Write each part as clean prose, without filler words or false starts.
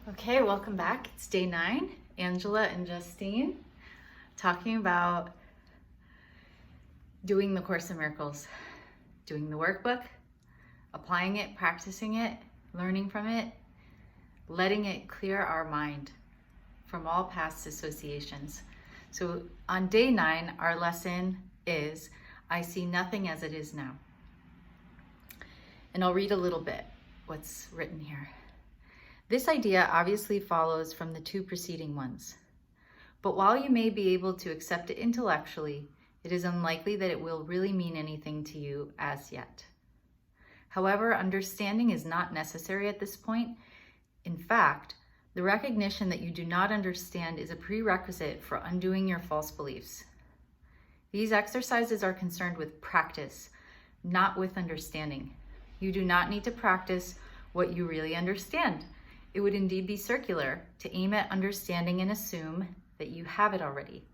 Okay, welcome back. It's day 9. Angela and Justine talking about doing the Course in Miracles, doing the workbook, applying it, practicing it, learning from it, letting it clear our mind from all past associations. So on day 9, our lesson is, I see nothing as it is now. And I'll read a little bit what's written here. This idea obviously follows from the 2 preceding ones. But while you may be able to accept it intellectually, it is unlikely that it will really mean anything to you as yet. However, understanding is not necessary at this point. In fact, the recognition that you do not understand is a prerequisite for undoing your false beliefs. These exercises are concerned with practice, not with understanding. You do not need to practice what you really understand. It would indeed be circular to aim at understanding and assume that you have it already.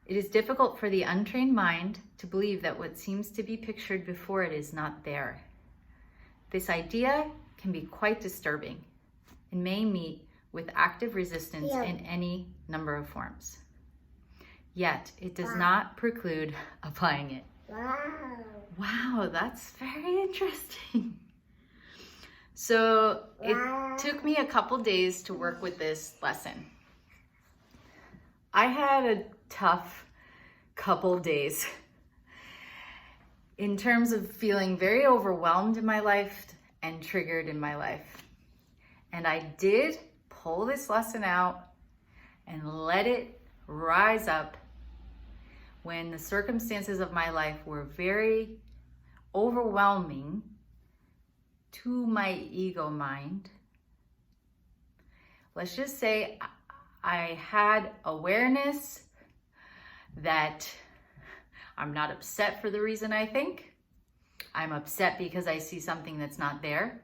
It is difficult for the untrained mind to believe that what seems to be pictured before it is not there. This idea can be quite disturbing and may meet with active resistance in any number of forms. Yet, it does not preclude applying it. Wow, that's very interesting. So it took me a couple days to work with this lesson. I had a tough couple days in terms of feeling very overwhelmed in my life and triggered in my life. And I did pull this lesson out and let it rise up when the circumstances of my life were very overwhelming to my ego mind. Let's just say I had awareness that I'm not upset for the reason I think. I'm upset because I see something that's not there.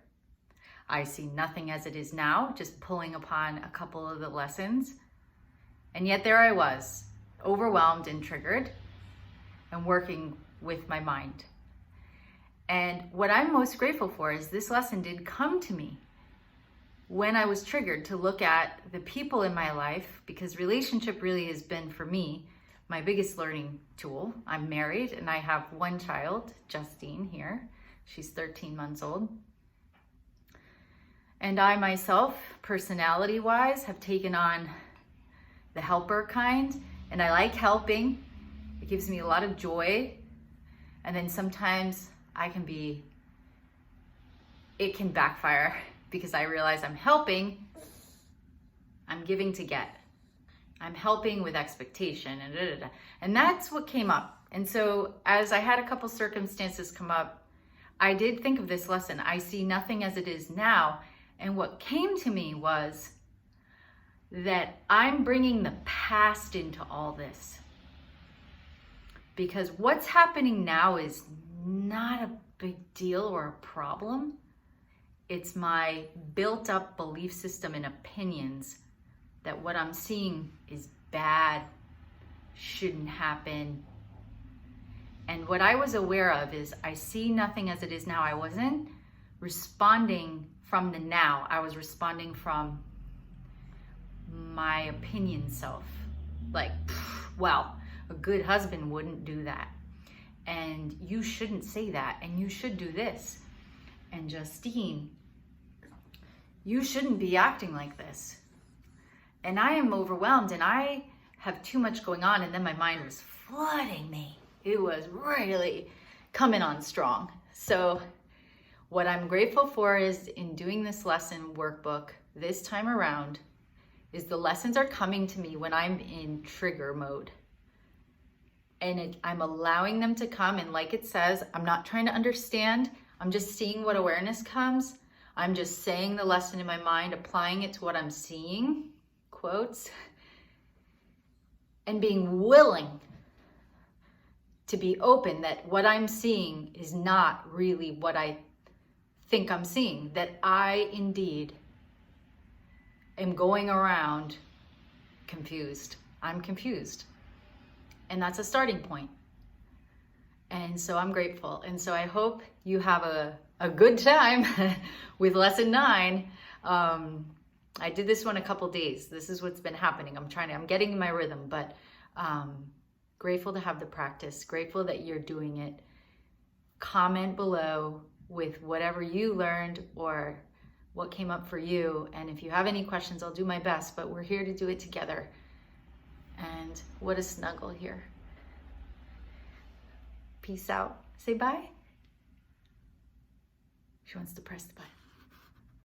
I see nothing as it is now, just pulling upon a couple of the lessons. And yet there I was, overwhelmed and triggered and working with my mind. And what I'm most grateful for is this lesson did come to me when I was triggered to look at the people in my life, because relationship really has been, for me, my biggest learning tool. I'm married and I have one child, Justine here. She's 13 months old. And I myself, personality-wise, have taken on the helper kind, and I like helping. It gives me a lot of joy. And then sometimes it can backfire because I realize I'm helping, I'm giving to get. I'm helping with expectation, and that's what came up. And so as I had a couple circumstances come up, I did think of this lesson, I see nothing as it is now. And what came to me was that I'm bringing the past into all this. Because what's happening now is not a big deal or a problem. It's my built up belief system and opinions that what I'm seeing is bad, shouldn't happen. And what I was aware of is I see nothing as it is now. I wasn't responding from the now. I was responding from my opinion self. Like, well, a good husband wouldn't do that. And you shouldn't say that. And you should do this. And Justine, you shouldn't be acting like this. And I am overwhelmed and I have too much going on. And then my mind was flooding me. It was really coming on strong. So what I'm grateful for is in doing this lesson workbook this time around is the lessons are coming to me when I'm in trigger mode. And I'm allowing them to come. And like it says, I'm not trying to understand. I'm just seeing what awareness comes. I'm just saying the lesson in my mind, applying it to what I'm seeing, quotes, and being willing to be open that what I'm seeing is not really what I think I'm seeing, that I indeed am going around confused. I'm confused. And that's a starting point. And so I'm grateful. And so I hope you have a good time with lesson 9. I did this one a couple days. This is what's been happening. I'm getting in my rhythm, but grateful to have the practice, grateful that you're doing it. Comment below with whatever you learned or what came up for you. And if you have any questions, I'll do my best, but we're here to do it together. And what a snuggle here. Peace out. Say bye. She wants to press the button.